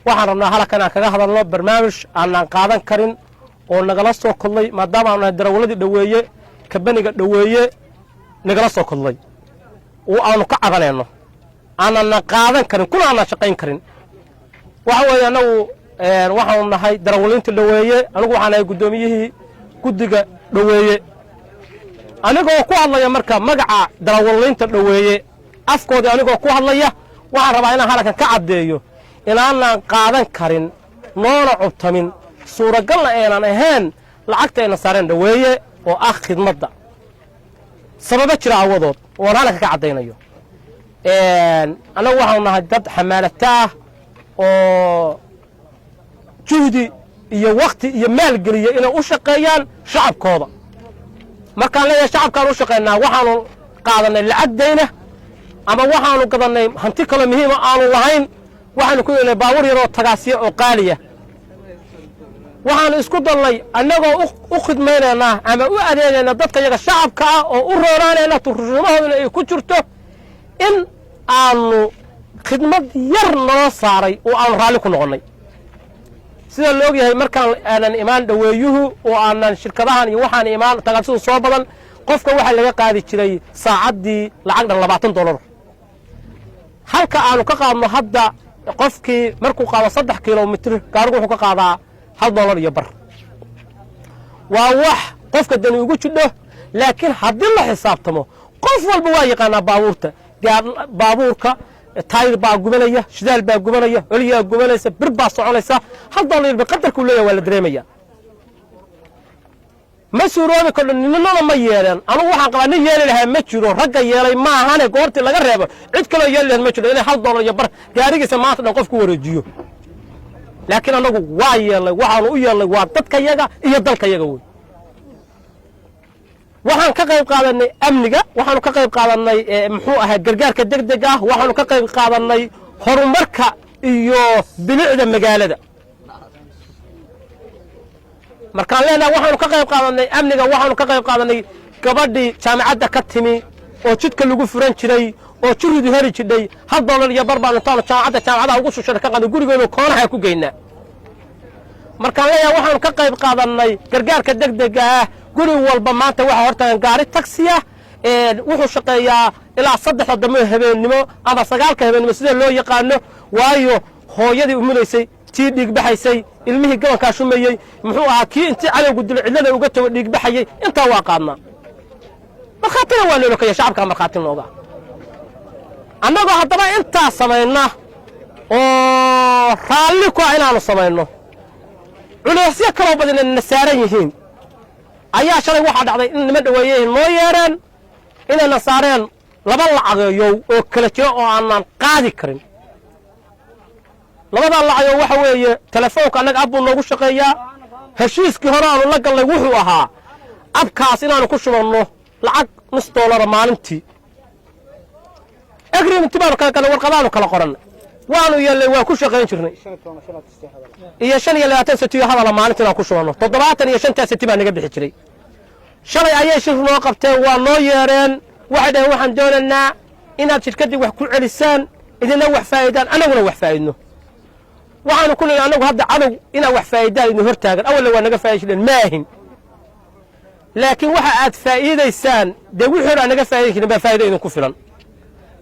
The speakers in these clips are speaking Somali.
waxaan rabnaa halkan aan kaga hadalno barnaamij aanan qaadan karin oo nagala soo kodlay maadaama aanu darawaladii dhaweeye kabaniga dhaweeye nagala soo kodlay oo aanu ka cabanayno aanan qaadan karin kuna aanan shaqayn karin waxa weeye anagu waxaanu nahay darawalinta dhaweeye anigu waxaan nahay guddoomiyihii guddiga dhaweeye anigoo ku hadlaya marka magaca darawalinta dhaweeye afkoodii anigoo ku hadlaya waxaan rabaa inaan halkan ka caddeeyo inaanan qaadan karin noona cubtamin suuragalna aanan ahayn lacagtayna saareen dhaweeye oo ah khidmadda sababa jira awadood oon halkan ka caddaynayo annagu waxaanu nahay dad xamaalata ah oo juhdi iyo wakti iyo maal geliya inay u shaqeeyaan shacabkooda markaan leeyahay shacabkaan u shaqaynaa waxaanu qaadanay lacag dayna ama waxaanu gadannay hanti kaloo muhiima aanu lahayn waxaanu ku yeelnay baabuur yaroo tagaasiya oo qaaliya waxaanu isku dallay annagoo u khidmaynaynaa ama u adeegaynaa dadka yaga shacabka ah oo u roonaanayna turjumahooduna ay ku jirto in aanu khidmad yar naloo saaray oo aanu raalli ku noqonnay sida la og yahay markaan aanan imaan dhaweeyuhu oo aanan shirkadahan iyo waxaan imaan tagaasida soo badan qofka waxaa laga qaadi jiray saacaddii lacag dhan $20 halka aanu ka qaadno hadda qofkii markuu qaado 3 kilomitir gaarigu wuxuu ka qaadaa $1 iyo bar waa wax qofka dani ugu jidho laakiin haddii la xisaabtamo qof walba waa yaqaanaa baabuurka taayir baa gubanaya shidaal baa gubanaya oliyaa gubanaysa bir baa soconaysa $1 ba qadarku leeyahay waa la dareemaya ma suuroobi karo ninana ma yeelan anigu waxaan qabaa nin yeeli lahaa ma jiro ragga yeelay ma ahane goortii laga reebo cid kaloo yeeli lahaa ma jiro inay $1 iyo bar gaarigiisa maanta dhan qofku wareejiyo laakiin anagu waa yeelay waxaanu u yeelay waa dadka yaga iyo dalka yaga wey waxaan ka qayb qaadanay amniga waxaanu ka qayb qaadanay muxuu ahaa gargaarka degdega ah waxaanu ka qayb qaadanay horumarka iyo bilicda magaalada markaan leenahay waxaanu ka qayb qaadanay amniga waxaanu ka qayb qaadanay gabadhii jaamacadda ka timi oo jidka lagu furan jiray oo juridu heri jidhay $1 iyo bar baan intaanu jaamacadaha ugu shushada ka qaaday gurigeenu koonaha ku geynaa markaan leeyahay waxaanu ka qayb qaadanay gargaarka degdega ah guri walba maanta waxa hortaagan gaari taxi ah wuxuu shaqeeyaa ilaa 3 damo habeenimo ama 9 habeenimo sida loo yaqaano waayo hooyadii umuleysay tii dhiig baxaysay ilmihii gabanka shumeeyay muxuu ahaa kii intii cadowgu dilo cidlada uga tago dhiig baxayay intaa waa qaadnaa markhaatina waa loo lokaya shacabka markhaatin looga annagoo haddaba intaa samayna oo raalli ku ah inaanu samayno culeysyo kaloo badan na saaran yihiin ayaa shalay waxaa dhacday in nima dhaweeyeen noo yeereen inayna saareen 2 lacageeyow oo kala jiro oo aanan qaadi karin 2 lacageeyow waxa weeye telefoonka annaga abbuu noogu shaqeeyaa heshiiskii hore aanu la gallay wuxuu ahaa abkaas inaanu ku shubanno lacag $1 maalintii agreement baanu kala galnay warqadaanu kala qorannay waanu yeelnay waa ku shaqayn jirnay iyo 25 senti hadal maalintii aan ku shubanno 75 senti baa naga bixi jiray shalay ayay shir noo qabteen waa noo yeereen waxay dhahay waxaan doonaynaa inaad shirkadii wax ku celisaan idina wax faa'iidaan anaguna wax faa'iidno waxaanu ku leeyahay anagu hadda cadow inaa wax faa'iidaan idin hortaagan awal waa naga faa'iideen maahin laakiin waxa aad faa'iidaysaan de wixii hore naga faa'iideen baa faa'iido idin ku filan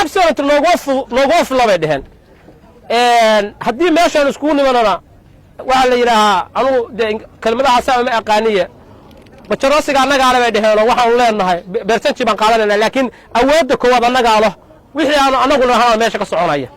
absolute loogo fulabay dhaheen haddii meeshaan iskugu nimanana waxa la yiraahaa anigu kelmadaha saa ma aqaaniye bajaroosiga annaga bay dhaheen waxaan leenahay beersanti baan qaadanayna laakiin awoodda koowaad annaga leh wixii aanu anaguna ahaa meesha ka soconaya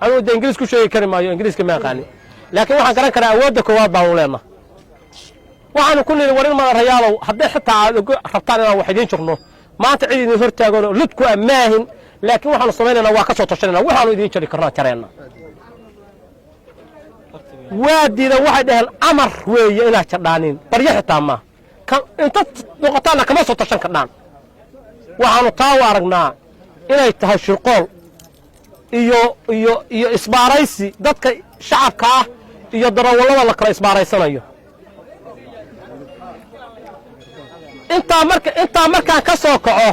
anigu de ingiriis ku sheegi kari maayo ingiriiska ma aqaani laakiin waxaan garan karaa awoodda koowaad baan leenahay waxaanu ku leeyahay warin ma rayaalow haddii xitaa aad rabtaan inaan wax idin jirno maanta cid idin hortaagan ludku amaahin laakiin waxaanu samaynaynaa waa ka soo tashanayna waxaanu idin jari karnaa jareena waadiida waxay dhaheen amar weeye inaad jadhaaniin baryo xitaa ma inta noqotaana kama soo tashan kardhaan waxaanu taa u aragnaa inay tahay shirqool iyo isbaaraysi dadka shacabka ah iyo darawallada la kala isbaaraysanayo intaa markaan ka soo kaco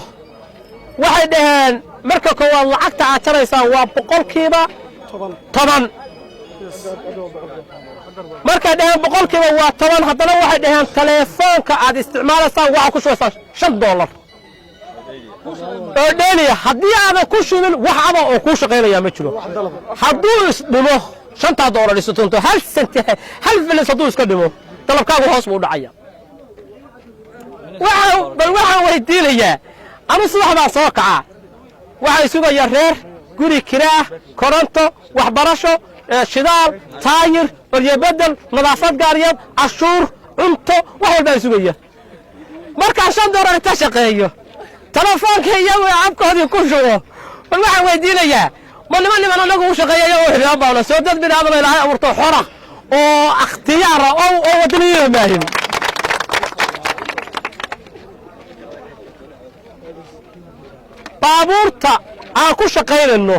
waxay dhaheen marka koowaad lacagta aad jaraysaan waa 10% markay dhaheen boqolkiiba waa 10 haddana waxay dhaheen telefoonka aad isticmaalaysaan waxa ku shubaysaan $5 oo dheeliya haddii aadan ku shubin wax aba oo ku shaqaynaya ma jiro hadduu isdhimo $5 isu hal senti hal filis hadduu iska dhimo dalabkaagu hoos buu dhacaya waxaan weydiinayaa anu subax baan soo kacaa waxay sugaya reer guri kiraa koronto waxbarasho shidaal taayir oryabedel nadaafad gaariyeed cashuur cunto wax walba ay sugaya markaan $5 inta shaqeeyo telefoonka iyagu abkoodii ku shubo bal waxaan weydiinayaa ma niman anagu u shaqeeyayo oo xidhaan baana soo dad binaadam ilaahay abuurto xora oo ikhtiyaara oo wadaniyo maahin baabuurta aan ku shaqaynayno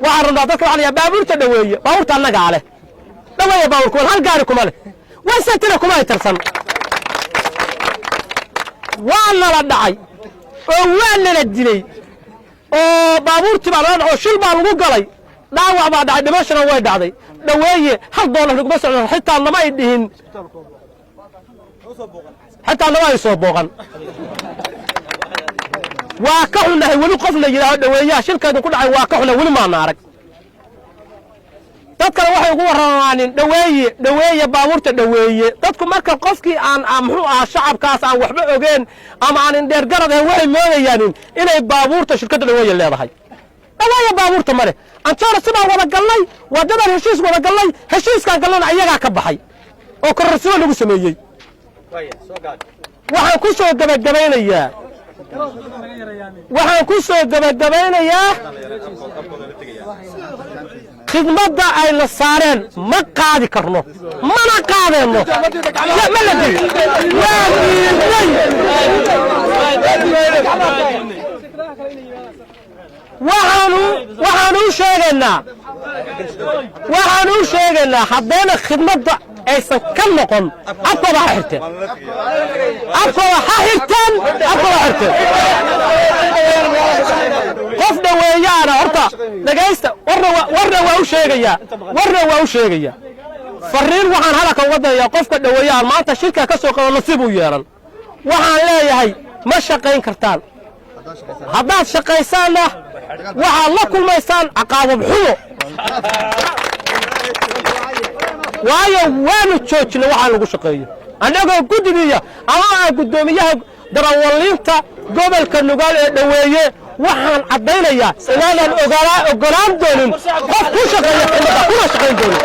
waxaan rabnaa dadka waxaa la yidhaha baabuurta dhaweeye baabuurta annagaa leh dhaweeye baabuurka hal gaari kuma leh waysatira kuma ay tarsan waa nala dhacay oo waa nala dilay oo baabuurtii baa nala dhacay oo shil baa lagu galay dhaawac baa dhacay dhimashana way dhacday dhaweeye $1 laguma socdo xitaa nama ay dhihin xitaa nama ay soo booqan waa ka xunahay weli qof la yidhaaho dhaweeyaha shilkeedu ku dhacay waa ka xunahay weli maana arag dadkana waxay ugu warramaanin dhaweeye baabuurta dhaweeye dadku marka qofkii aan muxuu ahaa shacabkaas aan waxba ogeen ama aan indheer garad ahayn waxay moodayaanin inay baabuurta shirkadda dhaweeye leedahay dhaweeye baabuurta male antoona sidaan wada gallay waddadan heshiis wada gallay heshiiskaan gallana iyagaa ka baxay oo kororsibo lagu sameeyey waxaan ku soo gabagabaynayaa khidmadda ay la saareen ma qaadi karno mana qaadeenno waxaan u sheegaynaa haddayna khidmadda aysan ka noqon afkooda ha xirteen qof dhaweeyaana horta dhagaysta warna waa u sheegayaa fariin waxaan hadalka uga dayayaa qofka dhaweeyaan maanta shirka ka soo qabo nasiib u yeelan waxaan leeyahay ma shaqayn kartaan haddaad shaqaysaanna waxaad la kulmaysaan caqaabad xumo waayo waanu joojinay waxaan lagu shaqeeyo annagoo guddigiiya ama aan guddoomiyaha darawalliinta gobolka nugaal ee dhaweeye waxaan caddaynayaa inaanan ogolaan doonin qof ku shaqeeya ximada kuna shaqayn doonin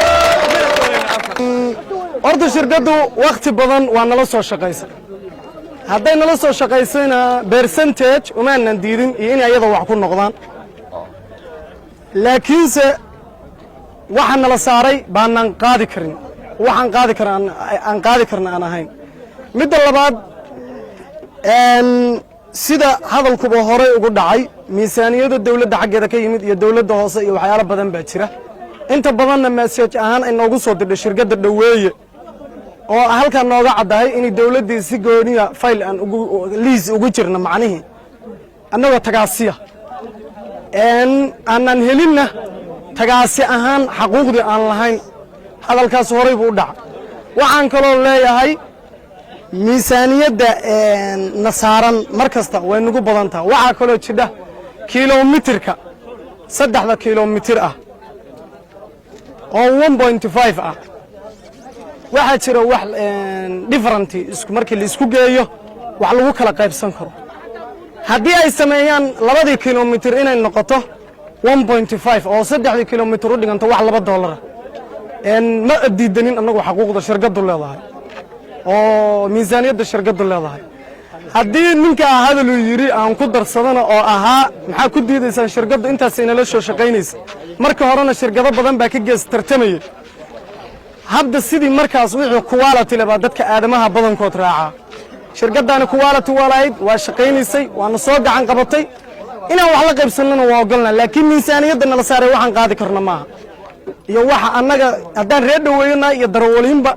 horta shirkaddu wakhti badan waa nala soo shaqaysa hadday nala soo shaqaysayna percentage umaanan diidin iyo inay ayada wax ku noqdaan laakiinse waxa nala saaray baanaan qaadi karin waxaan qaadi karna aan ahayn midda labaad sida hadalkuba horey ugu dhacay miisaaniyada dawladda xaggeeda ka yimid iyo dawladda hoose iyo waxyaalo badan baa jira inta badanna message ahaan ay noogu soo dirdhay shirkadda dhaweeye oo halkan nooga caddahay inay dawladdii si gooniya fayl aan liis ugu jirna macnihii annagoo tagaasiya aanan helinna tagaasi ahaan xaquuqdii aan lahayn hadalkaas horey buu u dhacay waxaan kaloo leeyahay miisaaniyadda na saaran mar kasta way nagu badan taha waxaa kaloo jidha kilomitirka 3 kilomitir ah oo 1.5 ah waxaa jira wax different markii la isku geeyo wax lagu kala qaybsan karo haddii ay sameeyaan 2 kilomitir inay noqoto 1.5 oo 3 kilomitir u dhiganto wax $2 ma diidanin annagu xaquuqda shirkaddu leedahay oo miisaaniyadda shirkaddu leedahay haddii ninka hadaluu yidhi aan ku darsadana oo ahaa maxaa ku diidaysaan shirkaddu intaas inala soo shaqaynaysa marka horena shirkado badan baa ka gees tartamaya hadda sidii markaas wixii quality leh baa dadka aadamaha badankood raacaa shirkaddaani quality waa lahayd waa shaqaynaysay waana soo gacan qabatay inaan wax la qaybsannana waa ogolnaa laakiin miisaaniyadda nala saaray waxaan qaadi karna maaha iyo waxa annaga haddaan reer dhaweeyana iyo darawaliinba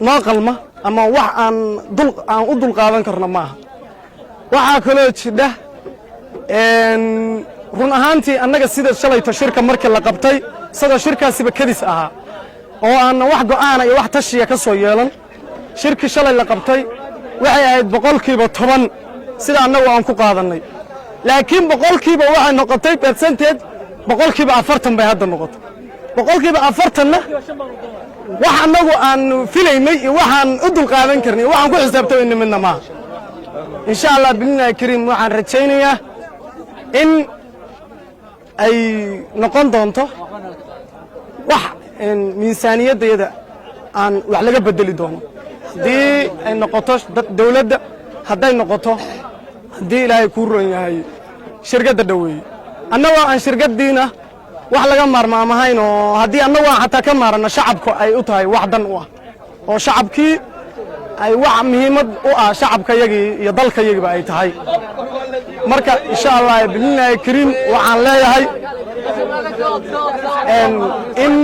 noo qalma ama wax aan u dul qaadan karno maaha waxaa kaloo jidha run ahaantii annaga sida shalayto shirka markii la qabtay isagoo shirkaasiba kadis ahaa oo aan wax go'aan iyo wax tashiya ka soo yeelan shirki shalay la qabtay waxay ahayd 10% sida annagu aan ku qaadanay laakiin 10% waxay noqotay percentage 40% bay hadda noqotay 40%na wax annagu aan filaynay iyo waxaan u dul qaadan karnay waxaan ku xisaabtamayna midna ma insha Allah billahi kariim waxaan rajaynayaa in ay noqon doonto wax miisaaniyadda aan wax laga bedeli doono hadii ay noqoto dawladda haday noqoto hadii ilaahay ku roon yahay shirkadda dhaweey annagu aan shirkadiina wax laga maarmaamahayn oo hadii annagu aan xataa ka maarano shacabku ay u tahay wax dan u ah oo shacabkii ay wax muhiimad u ah shacabkayagii iyo dalkayagiiba ay tahay marka insha Allah billahi kariim waxaan leeyahay in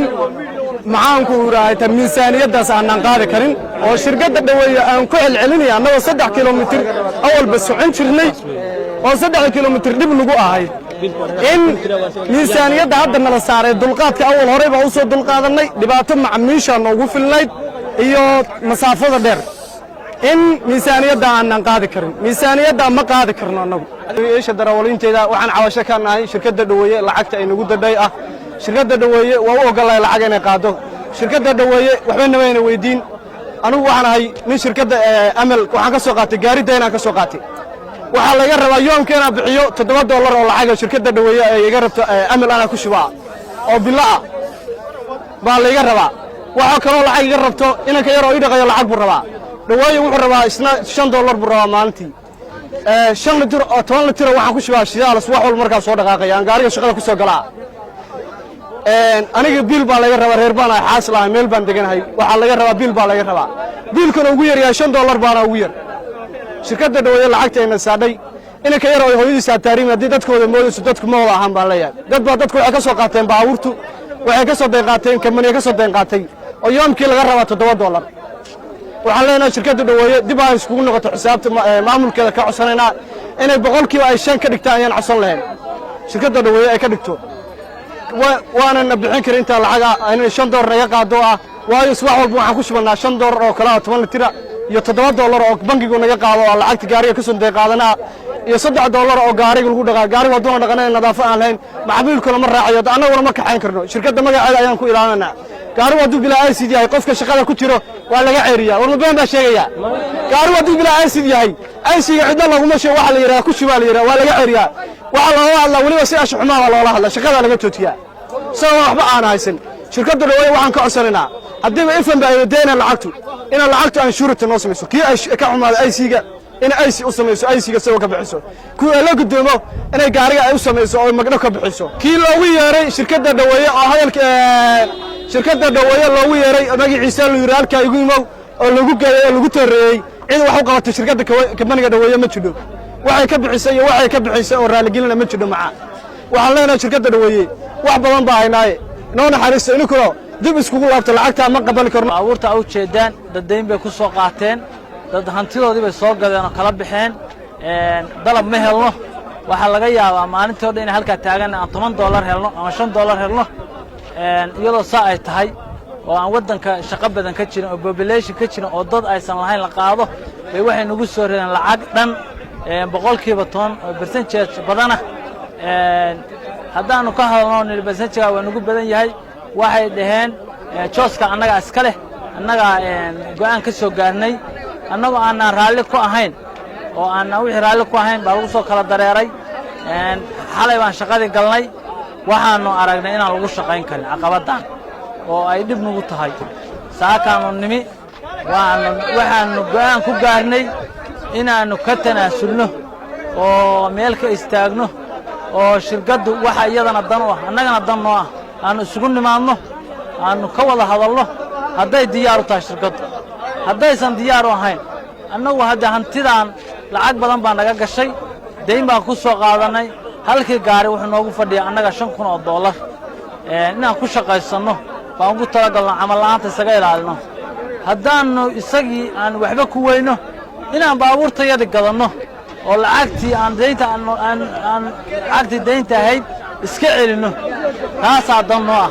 macaanku raayta miisaaniyadaas aan qaadi karin oo shirkadda dhaweey aan ku celcelinay annagu 3 kilomitir awal ba socon jirnay oo 3 kilomitir dib lagu ahay in miisaaniyadda hadda nala saaray dulqaadka awal hore baa u soo dulqaadanay dhibaato macmiisha noogu filnayd iyo masaafada dheer in miisaaniyadda aan qaadi karin miisaaniyadda ma qaadi karno annagu eesha darawaliinteeda waxaan cawasho ka nahay shirkadda dhaweeye lacagta ay nagu dadhay ah shirkadda dhaweeye waa u ogolay lacag inay qaado shirkadda dhaweeye waxba nabayna weydiin anigu waxaan ahay nin shirkadda amal waxaan ka soo qaatay gaari dayna ka soo qaatay waxa laga rabaa yoomkeena bixiyo $7 oo lacag shirkadda dhaweeye ay iga rabto amal ana ku shubaa oo bilaa baa laga rabaa waxa kale oo lacag iga rabto inanka yar oo ii dhaqayo lacag buu rabaa dhaweeye wuxuu rabaa isna $5 buu rabaa maalintii 5 litir oo 10 litir waxaan ku shubaa shidaal wax walba markaa soo dhaqaaqaya aan gaariga shaqada ku soo galaa aniga biil baa laga rabaa reer baan ay xaasl ah meel baan deganahay waxa laga rabaa biil baa laga rabaa biilkana ugu yar yahay $5 baana ugu yar shirkadda dhaweeye lacagteena saadhay inanka yar oo hooyadiisa taariim hadii dadkooda moodayso dadku ma wada ahaan baan leeyahay dad baa dadku waxay ka soo qaateen baabuurtu waxay ka soo deeqaateen kamaniga ka soo deeqaatay oo yoomkii laga rabaa $7 waxaan leenahay shirkadda dhaweeye dib ay isku noqoto xisaabta maamulkeeda ka codsanayna inay 100% ay 5 ka dhigtaan ayaan codsan lahayn shirkadda dhaweeye ay ka dhigto waana bixin karin inta lacag ah inay $5 naga qaado ah waayo wax walba waxaan ku shubanaa $5 oo kala 10 litir iyo $7 oo bangigu naga qaado oo lacagta gaariga ka soo deeqaadana iyo $3 oo gaariga lagu dhaqaa gaariga wadona dhaqanay nadaafad aan lahayn macmiilkuna ma raaciyo annaguna ma kaxayn karno shirkadda magaceeda ayaan ku ilaalinaa gaari wadu bilaa ICD yahay qofka shaqada ku jiro waa laga ceeriyaa war baan baa sheegaya gaari wadu bilaa ICD yahay ICD cidna lagu ma sheego waxa la yiraahdo ku shubaa la yiraahdo waa laga ceeriyaa waxa loo hadla waliba si ashxumaa waa loola hadla shaqada laga tootiyaa soo waxba aan haysan shirkadda dhaweeye waxaan ka codsanayna hadii ma ifan baa deena lacagtu aan shurta noo sameeyso kii ay ka xumaado ICD-ga in IC u sameeyso IC-ga soo ka bixiso kuwa la gudoomo inay gaariga ay u sameeyso oo magdhow ka bixiso kii loogu yeeray shirkadda dhaweeye oo hadalka shirkadda dhaweeye loogu yeeray magaciisa la yiraahdo halka igu imow oo lagu geeyay lagu tareeyay cid wax u qabatay shirkadda kamaniga dhaweeye ma jiro waxay ka bixisay iyo waxay ka bixisay oo raali gelina ma jiro macaa waxaan leenahay shirkadda dhaweeye wax badan baa haynaaye noo naxariisto inkoo dib iskugu laabto lacagta ma qabali karno abuurta u jeedaan dadayn bay ku soo qaateen dad hantidoodii bay soo gadeen oo kala baxeen dalab ma helno waxa laga yaabaa maalintii hore in halka taagan aan $10 helno ama $5 helno iyadoo saa ay tahay oo aan wadanka shaqo badan ka jirin oo population ka jirin oo dad aysan lahayn la qaado bay waxay nagu soo reeyeen lacag dhan 10% percentage badana haddaanu ka hadalno percentage waa nagu badan yahay waxay dhaheen jooska annaga iska leh annaga go'aan ka soo gaarnay annagu aan raalli ku ahayn oo aan wixii raalli ku ahayn baa lagu soo kala dareeray xalay baan shaqadii galnay waxaanu aragnay inaan lagu shaqayn karin caqabadan oo ay dib nagu tahay saakaanu nimi waxaanu go'aan ku gaarnay inaanu ka tanaasulno oo meel ka istaagno oo shirkaddu waxa iyadana dan u ah annagana dan noo ah aanu isugu nimaadno aanu ka wada hadalno hadday diyaar u tahay shirkaddu haddaysan diyaar u ahayn annagu hadda hantidaan lacag badan baa naga gashay dayn baan ku soo qaadanay halkii gaari wuxuu noogu fadhiyaa annaga $5,000 inaan ku shaqaysanno baan ugu talagalno camal la'aanta isaga ilaalino haddaannu isagii aan waxba ku weyno inaan baabuurtayada gadanno oo lacagtii aan lacagtii daynta ahayd iska celinno taasaa dan noo ah